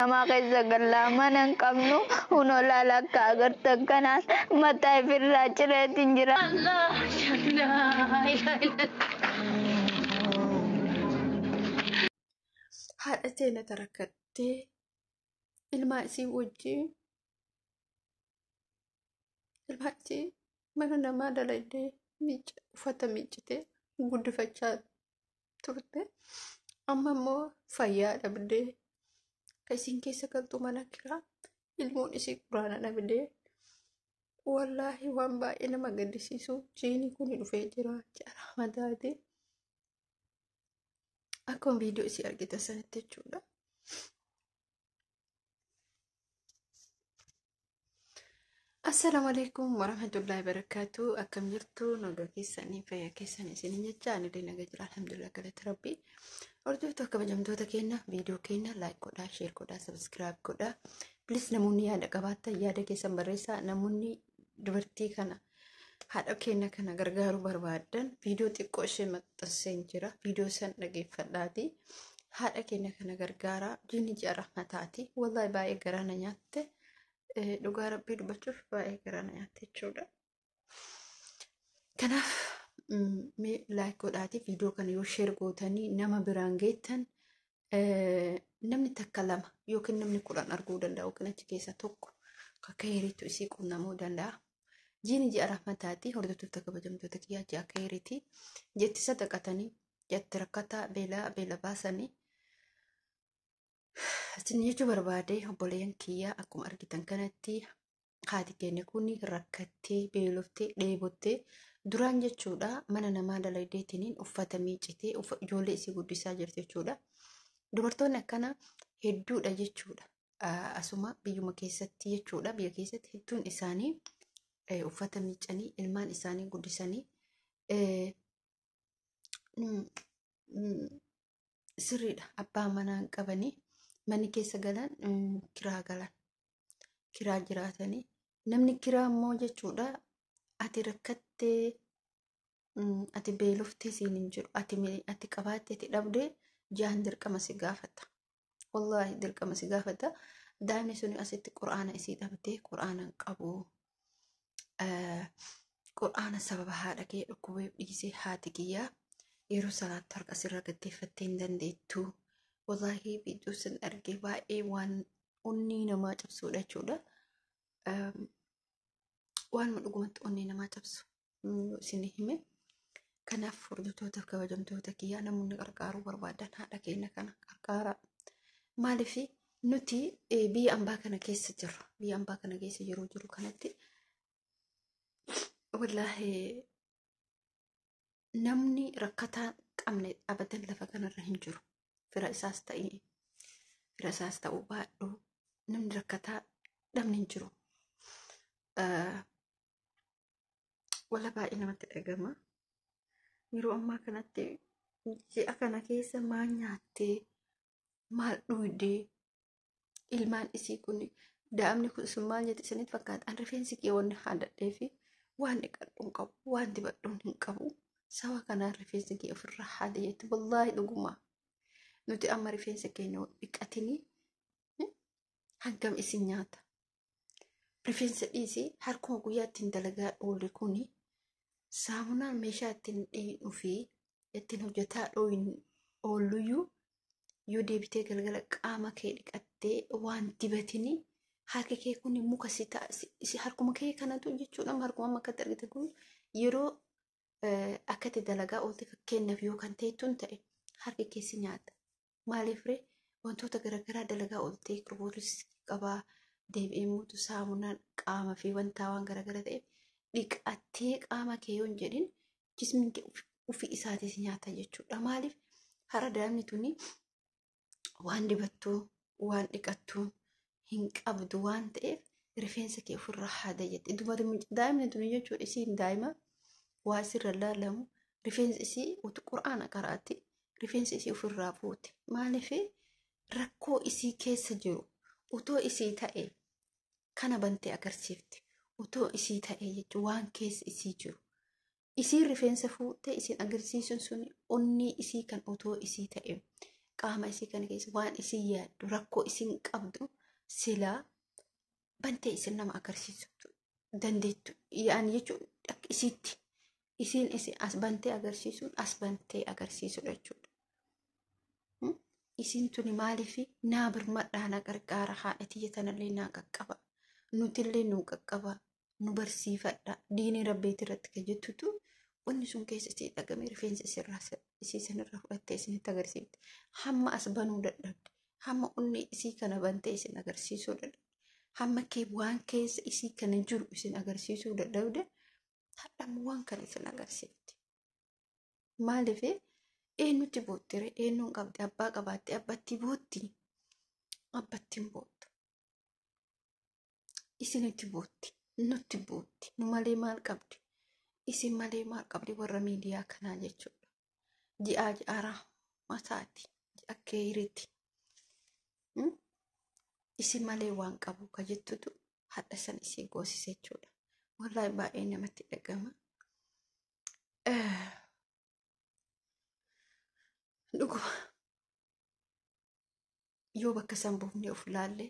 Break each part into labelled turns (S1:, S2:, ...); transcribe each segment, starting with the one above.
S1: Nama keessa gallaaman hin qabnu hunolaa lakka agartan kanaas mataa ifirraa cireetiin jira.
S2: Haadha teenya tarakkattee ilmaa isii wajjin ilmaa isii mana namaa dalagdee uffata miiccitee guddifachaa turte. Amma immoo fayyaa dhabdee isin keessa galtu mana kiraa ilmoon isii quraana dhabdee wallaahi waan baay'ee nama gaddisiisu. Jiini kun dhufee jira jaraa mataati akkuma viidiyoo isii argitan sanitti jechuudha. Assalamu alaikum warahmatullahi wabarakatuh. Akkam jirtu nagaa keessanii fayyaa keessanii isin jecha ani nagaa jira alhamdulillah galata rabbii. Hordoftoota kabajamtoota keenya viidiyoo keenya like godhaa, share godhaa, subscribe godhaa. Please namoonni yaada qabaattan yaada keessan barreessaa. Namoonni dubartii kana haadha keenya kana gargaaruu barbaadan viidiyoo xiqqoo ishee maxxansee jira. Viidiyoo san dhageeffadhaati. Haadha keenya kana gargaaraa. Jiini jaraa mataati. Wallahi baay'ee garaana nyaatte. Dhugaa rabbii dubbachuuf baay'ee garaana nyaatte jechuudha. Kanaaf mee like godhaati viidiyoo kana yoo share gootanii nama biraan geettan namni takka lama yookiin namni 10 arguu danda'u kan achi keessa tokko akka hiriitu isii qunnamuu danda'a. Jiini ji'a rahmataati hordoftoota kabajamtoota kiyyaa ji'a akka hiriiti jetti sadaqatanii jetti rakkataa beela baasanii asin jechuu barbaade obboleeyyan kiyyaa akkuma argitan kanatti haati keenya kun rakkattee beeloftee dheebottee duraan jechuudha mana namaa dalagdeetiniin uffata miiccitee ijoollee isii guddisaa jirti jechuudha. Dubartoonni akkana hedduudha jechuudha. Asuma biyyuma keessatti jechuudha biyya keessatti hedduun isaanii uffata miiccanii ilmaan isaanii guddisanii sirriidha abbaa manaan qabanii manni keessa galan kiraa jiraatanii namni kiraa immoo jechuudha ati rakkattee ati beeloftee siin hin jiru ati qabaattee ati dhabdee jaan dirqama si gaafata. Wallahi dirqama si gaafata. Daa'imni suni asitti quraana isii dhabdee quraana qabu. Quraana sababa haadha kee dhukkubeef dhiisee haati kiyyaa yeroo salaatti harka sirra gatteeffattee hin dandeettu. Wallahi viidiyoo san argee baay'ee waan onnee namaa cabsuudha jechuudha. Waan dhugumatti onnee namaa cabsu isin hime. Kanaaf hordoftoota kabajamtoota kiyyaa namoonni gargaaruu barbaadan haadha keenya kana gargaara. Maaliif nuti biyya ambaa kana keessa jirra. Biyya ambaa kana keessa yeroo jiru kanatti wallahi namni rakkataa qabne abadan lafa kanarra hin jiru. Fira isaas ta'uu baadhu namni rakkataa dhabne hin jiru. Walla baay'ee namatti dhagama. Yeroo ammaa kanatti ji'a kana keessa maal nyaattee maal dhuydee ilmaan isii kun daa'imni kun sun maal jetti isinitti fakkaatan rifeensi kee wanni haadhadhee fi waan dhiqadhu hin qabu waan dibadhu hin qabu sababa kanaan rifeensi kee ofirraa haadha jetti. Wallaahi dhuguma nuti amma rifeensa keenya dhiqatinii hangam isin nyaata rifeensa dhiisii harkuma guyyaa ittiin dalagaa oole kuni saamunaan meeshaa ittiin dhiidhuu fi ittiin hojjetaa ooluyyuu yoo deebitee galgala qaama kee dhiqattee waan dibatini harka kee kun muka si harkuma kee kanatu jechuudha. Harkuma amma akkatti argite kun yeroo akkatti dalagaa oolte fakkeenyaaf yoo kan ta'ettuun ta'e harki keessi nyaata. Maaliif ree wantoota garaagaraa dalagaa oolte qurbuuris qabaa deebi'ee muutu saamunaan qaama fi wanta waan garaagara ta'eef dhiqattee qaama kee yoon jedhin jismiin kee ofii isaatis nyaata jechuudha. Maaliif hara daa'imni tuni waan dibattuu waan dhiqattuu hin qabdu waan ta'eef rifeensa kee ofirraa haada jetti. Daa'imni tuni jechuudha isiin daa'ima waa sirra laalamu rifeensi isii utu quraana qaraatti rifeensi isii ofirraa fuute. Maaliif rakkoo isii keessa jiru utoo isii ta'e kana bantee agarsiifti. Utoo isii ta'e jechuun waan keessa isii jiru. Isiin rifeensa fuutee isin agarsiisuun sun onnee isii kan utoo isii ta'e qaama isii kana keessa waan isin yaaddu rakkoo isin qabdu silaa bantee isin nama agarsiisuu dandeettu. Yaani jechuun akka isitti isin as bantee agarsiisuun as bantee agarsiisudha jechuudha. Isin tuni maaliif naa birmadhaa na gargaara haadha tiyya tanallee naa qaqqaba nutillee nu qaqqaba nu barsiifadha diinii rabbeeti irratti kan jettutu wanni sun keessa isii dhagame rifeensa isii sanirra fudhattee isinitti agarsiifte hamma as banuu dadhabde hamma onni isii kana bantee isin agarsiisuu dadhabde hamma kee waan keessa isii kana jiru isin agarsiisuu dadhabde hadhamu waan kana isin agarsiifte. Maaliif eenyutti boottire eenyuun qabdi abbaa qabaatte abbatti bootti abbattiin boottu isinitti bootti nutti bootti nu malee maal qabdi isin malee maal qabdi warra miidiyaa kanaa jechuudha. Ji'aa ji'aaraa mataati ji'a keeriiti isin malee waan qabu ka jettutu hadha san isii goosise jechuudha. Wallaahi baay'ee namatti dhagama. Dhuguma yoo bakka san buufnee of laalle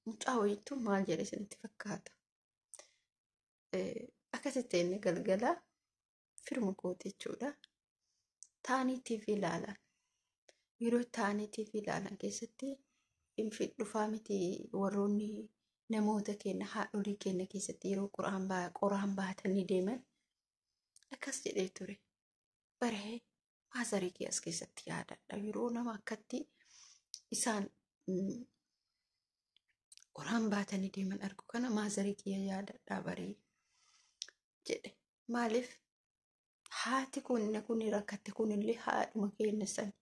S2: mucaa wayiitu maal jedhe isinitti fakkaata. Akkasitti inni galgala firma kooti jechuudha. Taanii TV ilaalan yeroo taanii TV ilaalan keessatti infi dhufaa miti warroonni namoota keenya haadholii keenya keessatti yeroo qoraan baatanii deeman akkas jedhee ture. Baree maazarii kee as keessatti yaadadha yeroo nama akkatti isaan qoraan baatanii deeman argu kana maazarii kee yaadadha baree jedhe. Maaliif haati kun rakkatte kunillee haadhuma keenya sani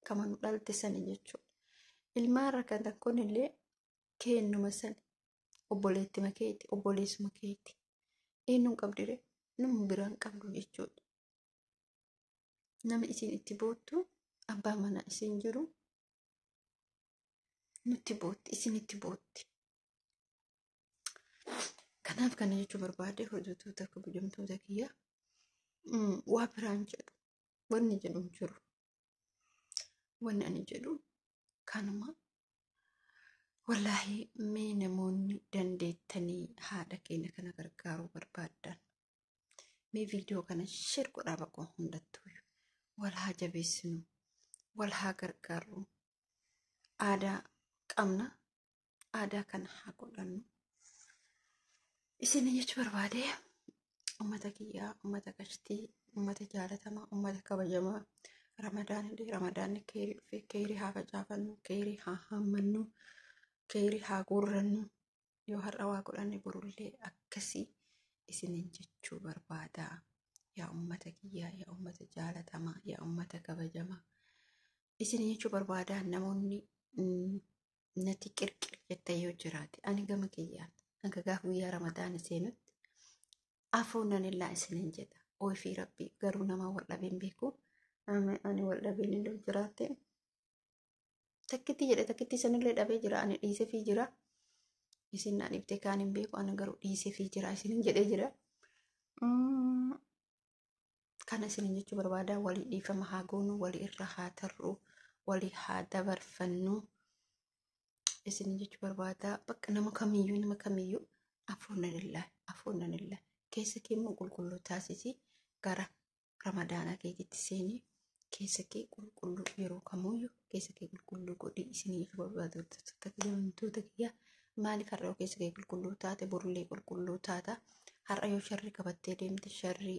S2: kama nu dhalte sani jechuudha. Ilmaan rakkatan kunillee keennuma sani obboleettima keeti obboleessuma keeti eenyuun qabdire nama biraan qabdu jechuudha. Nama isin itti boottu abbaa mana isin jiru nutti bootti isin itti bootti. Kanaaf kana jechuun barbaade hojjettoota kabajamtoota kiyya waa biraan jedhu wanni jedhu jiru wanni ani jedhu kanuma. Wallaahi mee namoonni dandeettanii haadha keenya kana gargaaruu barbaaddan mee viidiyoo kana share godhaa bakka hundattuu wal haa jabeessinu wal haa gargaarru aadaa qabna aadaa kana haa godhannu isin jechuu barbaade. Ummata kiyyaa ummata gashtii ummata jaalatamaa ummata kabajamaa ramadaanni keerii dhufe keerii haa facaafannu keerii haa haammannu keerii haa guurrannu yoo har'a waa godhanne borullee akkasii isinin jechuu barbaada. Yaa ummata kiyyaa yaa ummata jaalatamaa yaa ummata kabajamaa isin jechuu barbaada. Namoonni natti qirqir jetta yoo jiraate ani gama kiyyaan hanga gaafa guyyaa ramadaana seenutti afuunan illaa isinin jedha oofii rabbii garuu nama wal dhabeen beeku ani wal dhabeen illee jiraate takkitti jedhe takkitti sanillee dhabee jira ani dhiisee fi jira isin na dhibte kaan hin beeku ani garuu dhiisee fi jira isinin jedhee jira. Kana isinin jechuu barbaada. Walii dhiifama haa goonu walii irra haa tarru walii haa dabarfannu isinin jechuu barbaada. Bakka nama kamiyyuu afuunan illaa keessa keemmoo qulqulluu taasisi gara ramadaana keetitti seeni keessa kee qulqulluu yeroo kamuyyuu keessa kee qulqulluu godhi isin jechuu barbaada. Kabajamtoota kiyya maaliif har'a yoo keessa kee qulqulluu taate borullee qulqulluu taata. Har'a yoo sharri qabattee deemte sharri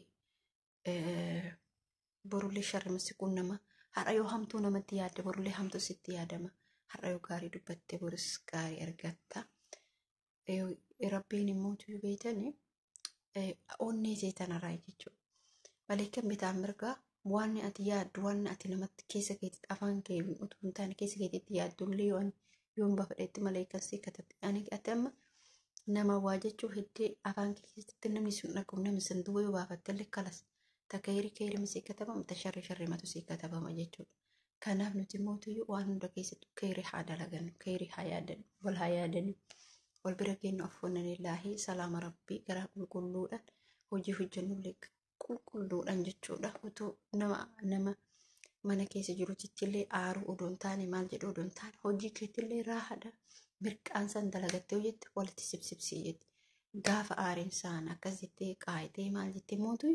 S2: borullee sharri masi qunnama. Har'a yoo hamtuu namatti yaadde borullee hamtuu sitti yaadama. Har'a yoo gaarii dubbatte boris gaarii argatta. Rabbiin immoo tuyuu beeytanii onnee seetanarraa jechuudha. Maleekan bitaan mirgaa waan ati yaaddu waan ati namatti keessa keetitti afaan kee utuu hin taane keessa keetitti yaaddullee yoon bafadheetti maleekan si katabte. Ani ati amma nama waa jechuu heddee afaan kee keessatti namni sun dhaqu namni sun duwwaa yoo baafattellee kalas takayrii misii katabama ta sharri matu sii katabama jechuudha. Kanaaf nuti immoo tuyuu waan hunda keessatti kayrii haa dalagannu kayrii haa yaadannu wal haa yaadannu. Wal bira keenya afuunan illaahi salaama rabbii gara qulqulluudhaan hojii hojjennullee qulqulluudhaan jechuudha. Utuu nama mana keessa jirutittillee aaruu odoon taane maal jedhu odoon taane hojii keetillee raahadha mirqaan san dalagattee hojjette walitti sibsibsii jette gaafa aariin saan akkas jettee qaayitee maal jettee mootu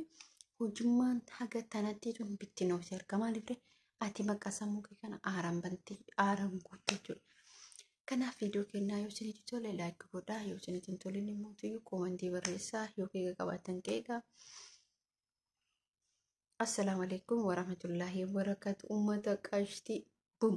S2: hojummaan haga tanatti tun bitti noofsi harka maaliifre ati maqaa sammuu kee kana aaraan bantii aaraan guutte jechuudha. Kanaaf viidiyoo kennaa yoo isinitti tole laayik godhaa yoo isinitti hin tolin mootu koomantii barreessaa yoo keeka qabaatan keeka. Assalamu alaikum warahmatullahi wabarakatuh. Ummata qashti bum.